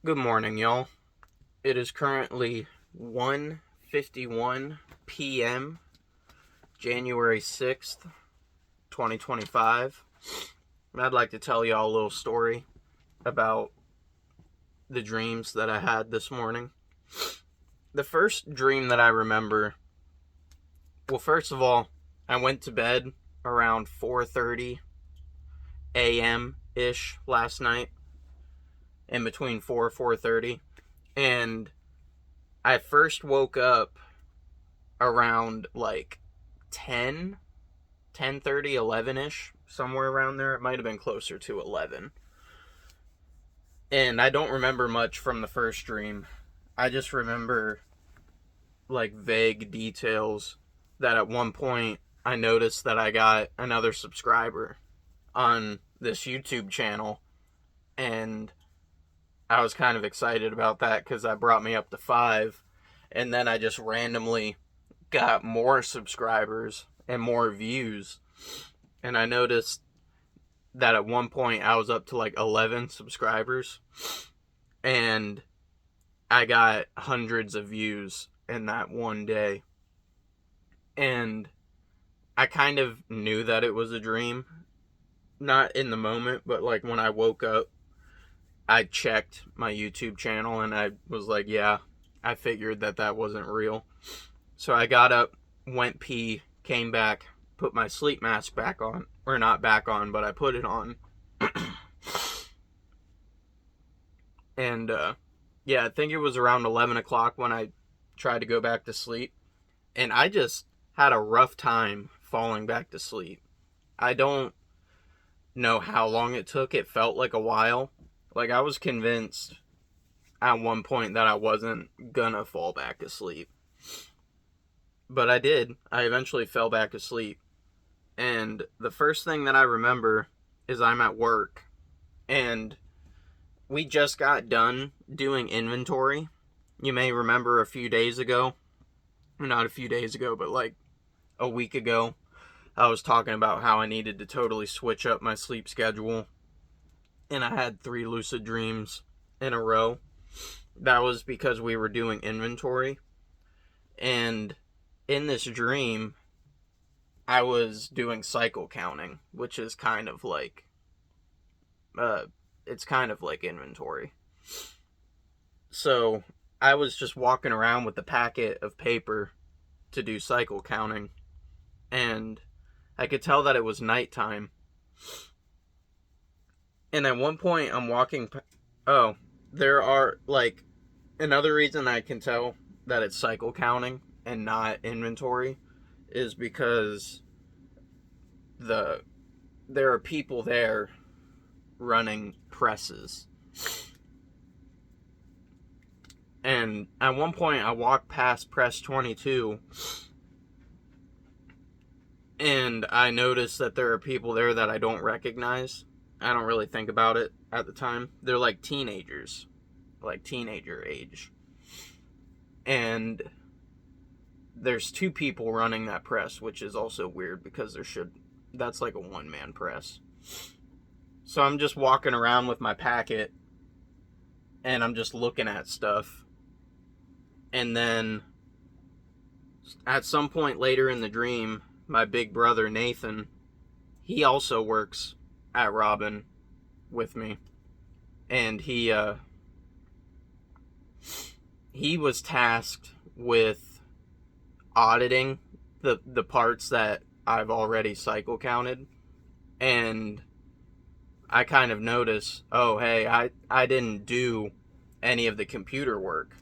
Good morning, y'all. It is currently 1:51 p.m., January 6th, 2025. And I'd like to tell y'all a little story about the dreams that I had this morning. The first dream that I remember, well, first of all, I went to bed around 4:30 a.m.-ish last night, in between 4:30, and I first woke up around like 10:30, 11ish, somewhere around there. It might have been closer to 11. And I don't remember much from the first dream. I just remember like vague details that at one point I noticed that I got another subscriber on this YouTube channel, and I was kind of excited about that because that brought me up to 5. And then I just randomly got more subscribers and more views. And I noticed that at one point I was up to like 11 subscribers. And I got hundreds of views in that one day. And I kind of knew that it was a dream. Not in the moment, but like when I woke up, I checked my YouTube channel and I was like, yeah, I figured that wasn't real. So I got up, went pee, came back, put my sleep mask back on. Or not back on, but I put it on. And, yeah, I think it was around 11 o'clock when I tried to go back to sleep. And I just had a rough time falling back to sleep. I don't know how long it took. It felt like a while. Like, I was convinced at one point that I wasn't gonna fall back asleep. But I did. I eventually fell back asleep. And the first thing that I remember is I'm at work. And we just got done doing inventory. You may remember a few days ago. Not a few days ago, but like a week ago. I was talking about how I needed to totally switch up my sleep schedule. And I had 3 lucid dreams in a row. That was because we were doing inventory. And in this dream, I was doing cycle counting, which is kind of like, it's kind of like inventory. So I was just walking around with a packet of paper to do cycle counting. And I could tell that it was nighttime. And at one point I'm walking, there are like, another reason I can tell that it's cycle counting and not inventory is because there are people there running presses. And at one point I walked past press 22 and I noticed that there are people there that I don't recognize. I don't really think about it at the time. They're like teenagers, like teenager age. And there's 2 people running that press, which is also weird because that's like a one-man press. So I'm just walking around with my packet and I'm just looking at stuff. And then at some point later in the dream, my big brother Nathan, he also works at Robin with me. And he was tasked with auditing the parts that I've already cycle counted. And I kind of notice, oh, hey, I didn't do any of the computer work.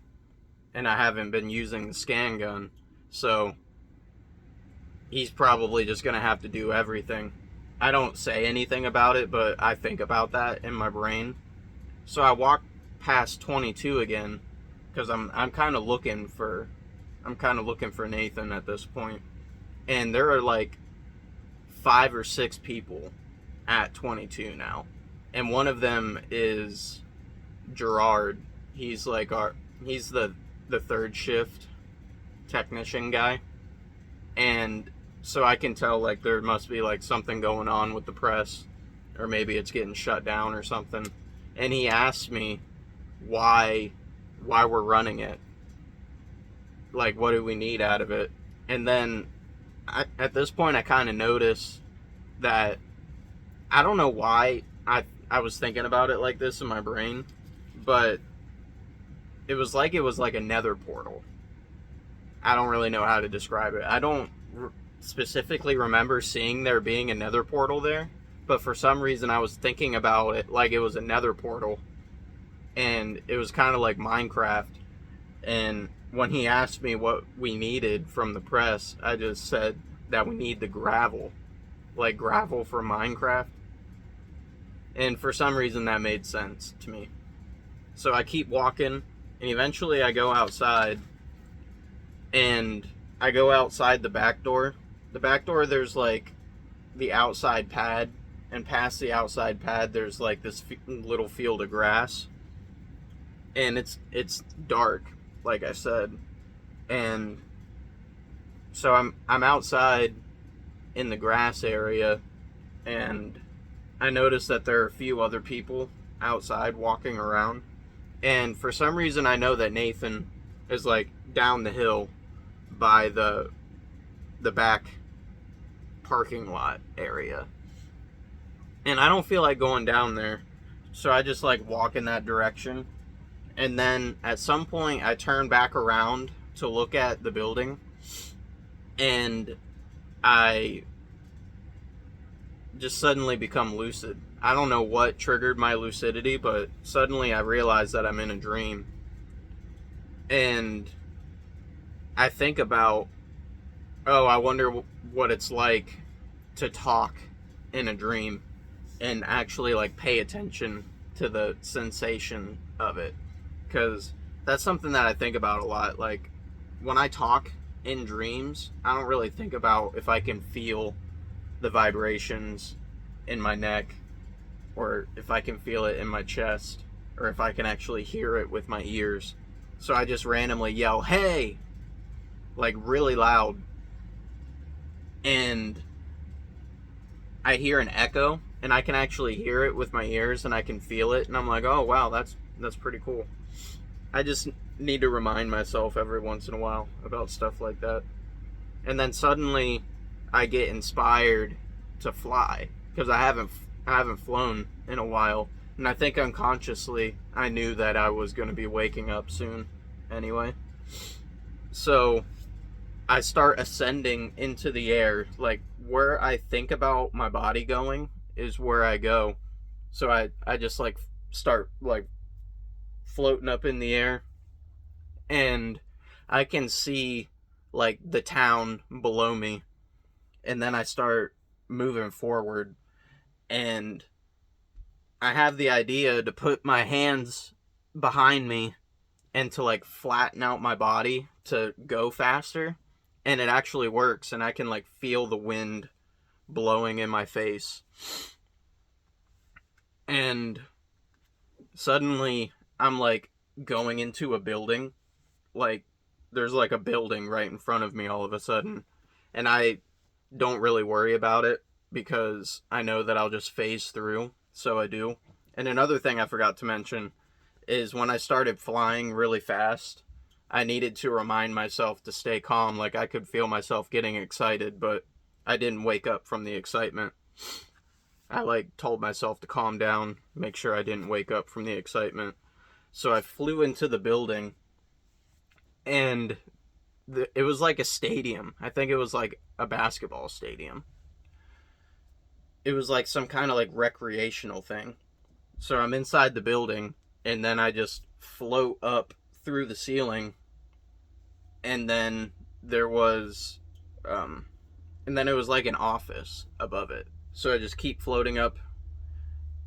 And I haven't been using the scan gun. So he's probably just going to have to do everything. I don't say anything about it, but I think about that in my brain. So I walk past 22 again because I'm kind of looking for Nathan at this point. And there are like 5 or 6 people at 22 now. And one of them is Gerard. He's like he's the third shift technician guy. And so I can tell like there must be like something going on with the press, or maybe it's getting shut down or something. And he asked me why we're running it. Like, what do we need out of it? And then at this point, I kind of notice that I don't know why I was thinking about it like this in my brain, but it was like a nether portal. I don't really know how to describe it. I don't specifically remember seeing there being a nether portal there, but for some reason I was thinking about it like it was a nether portal, and it was kind of like Minecraft. And when he asked me what we needed from the press, I just said that we need the gravel, like gravel for Minecraft. And for some reason that made sense to me. So I keep walking, and eventually I go outside, and I go outside the back door. The back door, there's like the outside pad, and past the outside pad, there's like this little field of grass, and it's dark, like I said, and so I'm outside in the grass area, and I notice that there are a few other people outside walking around, and for some reason I know that Nathan is like down the hill by the back parking lot area. And I don't feel like going down there. So I just like walk in that direction. And then at some point I turn back around to look at the building, and I just suddenly become lucid. I don't know what triggered my lucidity, but suddenly I realize that I'm in a dream. And I think about, oh, I wonder what it's like to talk in a dream and actually like pay attention to the sensation of it, because that's something that I think about a lot. Like, when I talk in dreams, I don't really think about if I can feel the vibrations in my neck, or if I can feel it in my chest, or if I can actually hear it with my ears. So I just randomly yell, "Hey!" like really loud, and I hear an echo, and I can actually hear it with my ears, and I can feel it, and I'm like, oh wow, that's pretty cool. I just need to remind myself every once in a while about stuff like that. And then suddenly I get inspired to fly, because I haven't flown in a while, and I think unconsciously I knew that I was going to be waking up soon anyway. So I start ascending into the air. Like, where I think about my body going is where I go. So I just like start like floating up in the air, and I can see like the town below me. And then I start moving forward, and I have the idea to put my hands behind me and to like flatten out my body to go faster. And it actually works, and I can like feel the wind blowing in my face. And suddenly I'm like going into a building. Like, there's like a building right in front of me all of a sudden, and I don't really worry about it because I know that I'll just phase through, so I do. And another thing I forgot to mention is when I started flying really fast, I needed to remind myself to stay calm. Like, I could feel myself getting excited, but I didn't wake up from the excitement. I like told myself to calm down, make sure I didn't wake up from the excitement. So I flew into the building, and it was like a stadium. I think it was like a basketball stadium. It was like some kind of like recreational thing. So I'm inside the building, and then I just float up through the ceiling, and then there was and then it was like an office above it. So I just keep floating up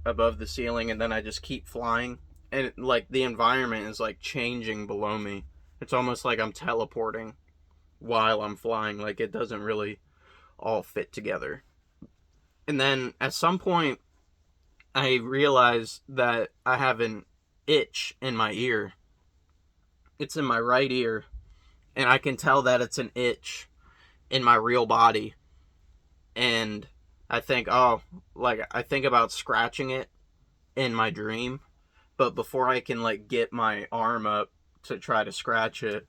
above the ceiling, and then I just keep flying, and like the environment is like changing below me. It's almost like I'm teleporting while I'm flying. Like, it doesn't really all fit together. And then at some point I realize that I have an itch in my ear. It's in my right ear, and I can tell that it's an itch in my real body. And I think, oh, like, I think about scratching it in my dream, but before I can like get my arm up to try to scratch it,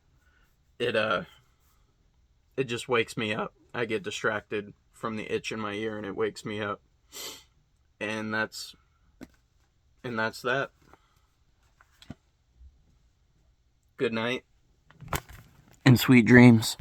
it just wakes me up. I get distracted from the itch in my ear and it wakes me up. And that's that. Good night. And sweet dreams.